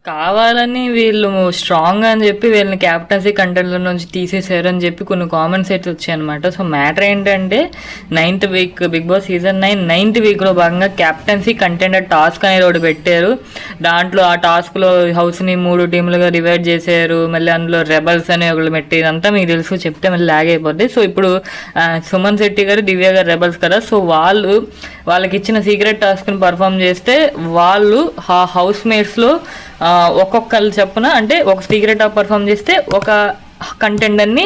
కావాలని వీళ్ళు స్ట్రాంగ్ అని చెప్పి వీళ్ళని క్యాప్టెన్సీ కంటెంట్ల నుంచి తీసేసారు అని చెప్పి కొన్ని కామెంట్స్ అయితే వచ్చాయి అనమాట. సో మ్యాటర్ ఏంటంటే 9th week big boss season 9 వీక్లో భాగంగా క్యాప్టెన్సీ కంటెండర్ టాస్క్ అనేది ఒకటి పెట్టారు. దాంట్లో ఆ టాస్క్లో హౌస్ని 3 టీములుగా డివైడ్ చేశారు. మళ్ళీ అందులో రెబల్స్ అని ఒకళ్ళు పెట్టి ఇదంతా మీకు తెలుసు, చెప్తే మళ్ళీ లాగ్ అయిపోద్ది. సో ఇప్పుడు సుమన్ శెట్టి గారు, దివ్య గారు రెబల్స్ కదా. సో వాళ్ళకి ఇచ్చిన సీక్రెట్ టాస్క్ని పర్ఫామ్ చేస్తే వాళ్ళు ఆ హౌస్ మేట్స్లో ఒక్కొక్కరు చెప్పున అంటే ఒక సీక్రెట్ టాప్ పర్ఫామ్ చేస్తే ఒక కంటెండర్ని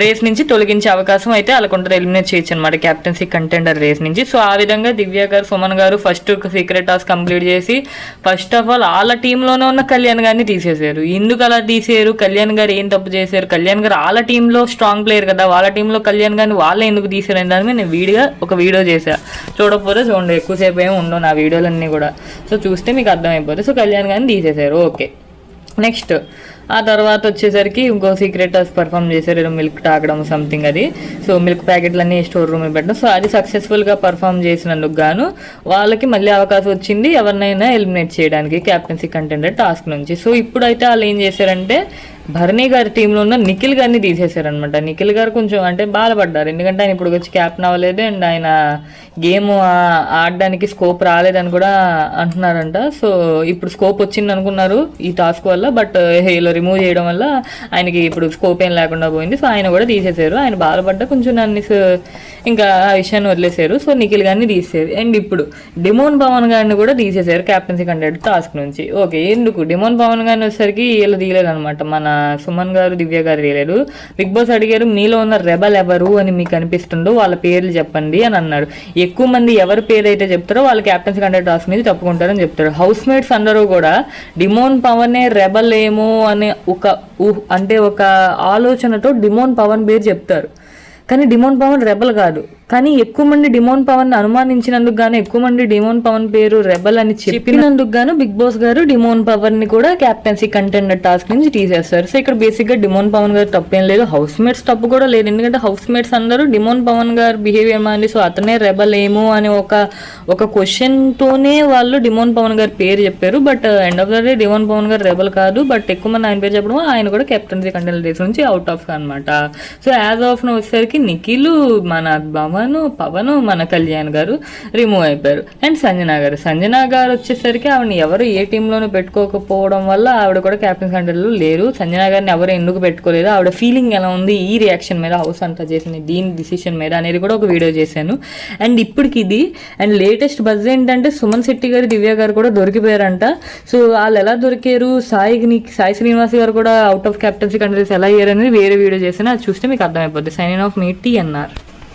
రేస్ నుంచి తొలగించే అవకాశం అయితే వాళ్ళకుంటారు, ఎలిమినేట్ చేయొచ్చు అనమాట క్యాప్టెన్సీ కంటెండర్ రేస్ నుంచి. సో ఆ విధంగా దివ్య గారు, సుమన్ గారు ఫస్ట్ సీక్రెట్ టాస్క్ కంప్లీట్ చేసి ఫస్ట్ ఆఫ్ ఆల్ వాళ్ళ టీంలోనే ఉన్న కళ్యాణ్ గారిని తీసేశారు. ఎందుకు అలా తీసారు, కళ్యాణ్ గారు ఏం తప్పు చేశారు, కళ్యాణ్ గారు వాళ్ళ టీంలో స్ట్రాంగ్ ప్లేయర్ కదా, వాళ్ళ టీంలో కళ్యాణ్ గారిని వాళ్ళే ఎందుకు తీసారు అని దాని మీద నేను ఒక వీడియో చేశాను. చూడకపోతే చూడండి, ఎక్కువసేపు ఏమి ఉండవు నా వీడియోలన్నీ కూడా. సో చూస్తే మీకు అర్థమైపోతుంది. సో కళ్యాణ్ గారిని తీసేశారు. ఓకే, నెక్స్ట్ ఆ తర్వాత వచ్చేసరికి ఇంకో సీక్రెట్ టాస్క్ పర్ఫామ్ చేశారు, ఏదో మిల్క్ తాగడం సంథింగ్ అది. సో మిల్క్ ప్యాకెట్లన్నీ స్టోర్ రూమ్లో పెట్టడం. సో అది సక్సెస్ఫుల్గా పర్ఫామ్ చేసినందుకు గాను వాళ్ళకి మళ్ళీ అవకాశం వచ్చింది ఎవరినైనా ఎలిమినేట్ చేయడానికి క్యాప్టెన్సీ కంటెండర్ టాస్క్ నుంచి. సో ఇప్పుడైతే వాళ్ళు ఏం చేశారంటే భరణి గారి టీంలో ఉన్న నిఖిల్ గారిని తీసేశారనమాట. నిఖిల్ గారు కొంచెం అంటే బాధపడ్డారు, ఎందుకంటే ఆయన ఇప్పుడు వచ్చి క్యాప్టెన్ అవ్వలేదు అండ్ ఆయన గేమ్ ఆడడానికి స్కోప్ రాలేదని కూడా అంటున్నారంట. సో ఇప్పుడు స్కోప్ వచ్చింది అనుకున్నారు ఈ టాస్క్ వల్ల, బట్ ఇలా రిమూవ్ చేయడం వల్ల ఆయనకి ఇప్పుడు స్కోప్ ఏం లేకుండా పోయింది. సో ఆయన కూడా తీసేశారు. ఆయన బాధపడ్డా కొంచెం నన్ను ఇంకా ఆ విషయాన్ని వదిలేశారు. సో నిఖిల్ గారిని తీసేశారు. అండ్ ఇప్పుడు డిమోన్ పవన్ గారిని కూడా తీసేశారు క్యాప్టెన్సీ కంటెండర్ టాస్క్ నుంచి. ఓకే, ఎందుకు డిమోన్ పవన్ గారిని వచ్చేసరికి వీళ్ళు తీయలేదు అనమాట, మన సుమన్ గారు, దివ్య గారు తీయలేదు. బిగ్ బాస్ అడిగారు, మీలో ఉన్న రెబల్ ఎవరు అని మీకు అనిపిస్తుందో వాళ్ళ పేర్లు చెప్పండి అని అన్నారు. ఎక్కువ మంది ఎవరి పేరు అయితే చెప్తారో వాళ్ళు క్యాప్టెన్సీ కంటెండర్ టాస్క్ మీద తప్పుకుంటారని చెప్తారు. హౌస్ మేట్స్ అందరూ కూడా డిమోన్ పవనే రెబల్ ఏమో అనే ఒక ఆలోచనతో డిమోన్ పవన్ పేరు చెప్తారు. కానీ డిమోన్ పవన్ రెబల్ కాదు. కానీ ఎక్కువ మంది డిమోన్ పవన్ అనుమానించినందుకు గాను, ఎక్కువ మంది డిమోన్ పవన్ పేరు రెబల్ అని చెప్పినందుకు గాను బిగ్ బాస్ గారు డిమోన్ పవన్ ని కూడా క్యాప్టెన్సీ కంటెండర్ టాస్క్ నుంచి తీసేస్తారు. సో ఇక్కడ బేసిక్ గా డిమోన్ పవన్ గారు తప్పేం లేదు, హౌస్ మేట్స్ తప్పు కూడా లేదు. ఎందుకంటే హౌస్ మేట్స్ అందరూ డిమోన్ పవన్ గారు బిహేవియర్ మారింది, సో అతనే రెబల్ ఏమో అని ఒక క్వశ్చన్ తోనే వాళ్ళు డిమోన్ పవన్ గారి పేరు చెప్పారు. But end of the day డిమోన్ పవన్ గారు రెబల్ కాదు. బట్ ఎక్కువ మంది ఆయన పేరు చెప్పడం, ఆయన కూడా క్యాప్టెన్సీ కంటెండర్ రేస్ నుంచి అవుట్ ఆఫ్ అనమాట. సో యాజ్ ఆఫ్ నో వచ్చేసరికి నిఖిల్, మన పవన్, మన కళ్యాణ్ గారు రిమూవ్ అయిపోయారు. అండ్ సంజన గారు వచ్చేసరికి ఆవిడని ఎవరు ఏ టీంలోనూ పెట్టుకోకపోవడం వల్ల ఆవిడ కూడా క్యాప్టెన్ కంటెండర్లో లేరు. సంజన గారిని ఎవరు ఎందుకు పెట్టుకోలేదు, ఆవిడ ఫీలింగ్ ఎలా ఉంది ఈ రియాక్షన్ మీద, హౌస్ అంతా చేసింది దీని డిసిషన్ మీద అనేది కూడా ఒక వీడియో చేశాను. అండ్ ఇప్పటికి ఇది అండ్ లేటెస్ట్ బజ్ ఏంటంటే సుమన్ శెట్టి గారు, దివ్య గారు కూడా దొరికిపోయారంట. సో వాళ్ళు ఎలా దొరికారు, సాయి శ్రీనివాస్ గారు కూడా అవుట్ ఆఫ్ క్యాప్టెన్సీ కంటెండర్స్ ఎలా అయ్యారు అనేది వేరే వీడియో చేశాను, అది చూస్తే మీకు అర్థమైపోద్ది. సైనింగ్ ఆఫ్ మీ TNR.